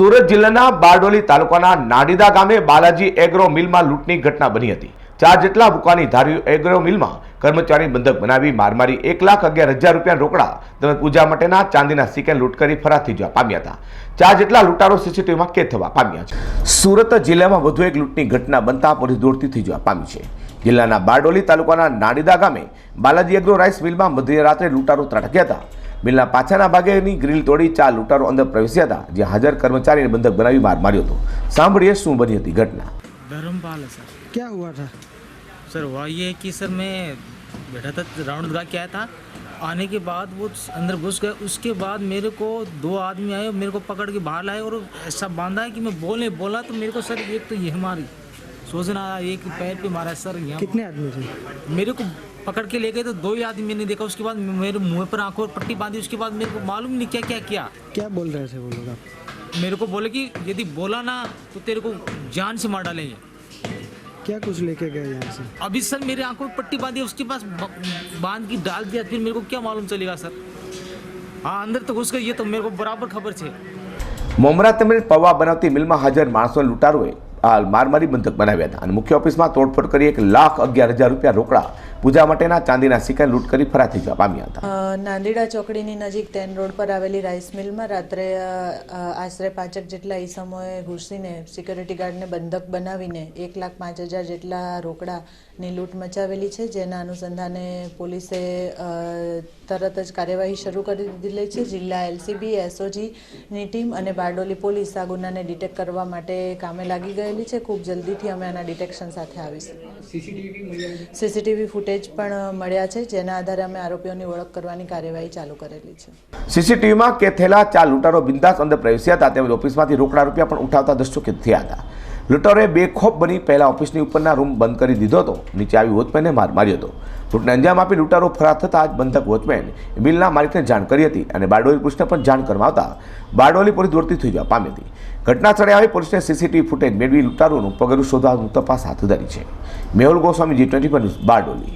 સુરત જિલ્લાના બારડોલી તાલુકાના નાડીદા ગામે બાલાજી એગ્રો મિલમાં લૂંટની ઘટના બની હતી। 4 જેટલા ભૂકાની ધારીઓ એગ્રો મિલમાં કર્મચારી બંધક બનાવી મારમારી 1,11,000 રૂપિયા રોકડા તેમજ પૂજા માટેના ચાંદીના સિક્કા લૂંટ કરી ફરાર થઈ જવા પામ્યા હતા। 4 જેટલા લૂંટારો સીસીટીવીમાં કેદ થવા પામ્યા છે। સુરત જિલ્લામાં વધુ એક લૂંટની ઘટના બનતા પોલીસ દોડતી થઈ જવા પામી છે। જિલ્લાના બારડોલી તાલુકાના નાડીદા ગામે બાલાજી એગ્રો રાઈસ મિલમાં મધ્યરાત્રે લૂંટારો ત્રાટક્યા હતા। મિલના પાછળના ભાગેની ગ્રીલ तोड़ी 4 लूटारो अंदर प्रवेश्या था, ज्यां हाजर कर्मचारी ने बंधक बनावी मार मार्यो तो। सांभळीए शुं बनी हती घटना। धर्मपाल है सर। क्या हुआ था? सर हुआ ये कि सर मैं बैठा था, राउंड लगा के आया था। आने के बाद वो अंदर घुस गए। उसके बाद मेरे को 2 आदमी आए, मेरे को पकड़ के बाहर लाए और ऐसा बांधा है कि मैं बोला तो मेरे को सर एक तो ये हमारी सोचना, एक पैर पे मारा है सर। यहाँ कितने आदमी थे? मेरे को पकड़ के ले गए तो 2 ही आदमी मैंने देखा। उसके बाद मेरे मुंह पर आंखों पर पट्टी बांधी। उसके बाद मेरे को मालूम नहीं क्या क्या किया। क्या बोल रहे थे वो लोग? आप मेरे को बोले कि यदि बोला ना तो तेरे को जान से मार डालेंगे। क्या कुछ लेके गए यहाँ से? अभी सर मेरे आंखों में पट्टी बांधी, उसके पास बांध की डाल दिया, फिर मेरे को क्या मालूम चलेगा सर। हाँ अंदर तो घुस गए, ये तो मेरे को बराबर खबर है। ममरा तेमज पौवा बनावती मिल में हाजर माणसों लूटारोए हाल मारमारी बंधक बनाव्या था। मुख्य ऑफिस में तोड़फोड़ कर 1,11,000 रूपिया रोकड़ा पूजा माटेना चांदीना सिक्का लूट कर फरार थई जवा पाम्या हता। नांदेड़ा चौकड़ी नजीक तेन रोड पर आवेली राइस मिल में रात्रे आश्रे 5 जेटला ईसमोए घुसीने सिक्योरिटी गार्ड ने बंधक बनावीने 1,05,000 जेटला रोकड़ा ની લૂંટ મચાવેલી છે, જેના અનુસંધાને પોલીસે તરત જ કાર્યવાહી શરૂ કરી દીધેલી છે। જિલ્લા એલસીબી એસઓજીની ટીમ અને બારડોલી પોલીસ આ ગુનાને ડિટેક્ટ કરવા માટે કામે લાગી ગયેલી છે। ખૂબ જલ્દીથી અમે આના ડિટેક્શન સાથે આવીશું। સીસીટીવી ફૂટેજ પણ મળ્યા છે, જેના આધારે અમે આરોપીઓની ઓળખ કરવાની કાર્યવાહી ચાલુ કરેલી છે। સીસીટીવીમાં કેદ થયેલા 4 લૂંટારો બિંદાસ અંદર પ્રવેશ્યા હતા તેમજ ઓફિસમાંથી રોકડા રૂપિયા પણ ઉઠાવતા દ્રશ્યો કેદ થયા હતા। લૂંટારોએ બેખોફ બની પહેલા ઓફિસની ઉપરના રૂમ બંધ કરી દીધો હતો, નીચે આવી વોચમેને માર માર્યો હતો। લૂંટને અંજામ આપી લૂંટારો ફરાર થતા જ બંધક વોચમેન મિલના માલિકને જાણ કરી હતી અને બારડોલી પોલીસને પણ જાણ કરવામાં આવતા બારડોલી પોલીસ દોડતી થઈ જવા પામી હતી। ઘટના સ્થળે આવી પોલીસને સીસીટીવી ફૂટેજ મેળવી લૂંટારોનું પગલું શોધવાનું તપાસ હાથ ધરી છે। Mehul Goswami, G24 news, Bardoli.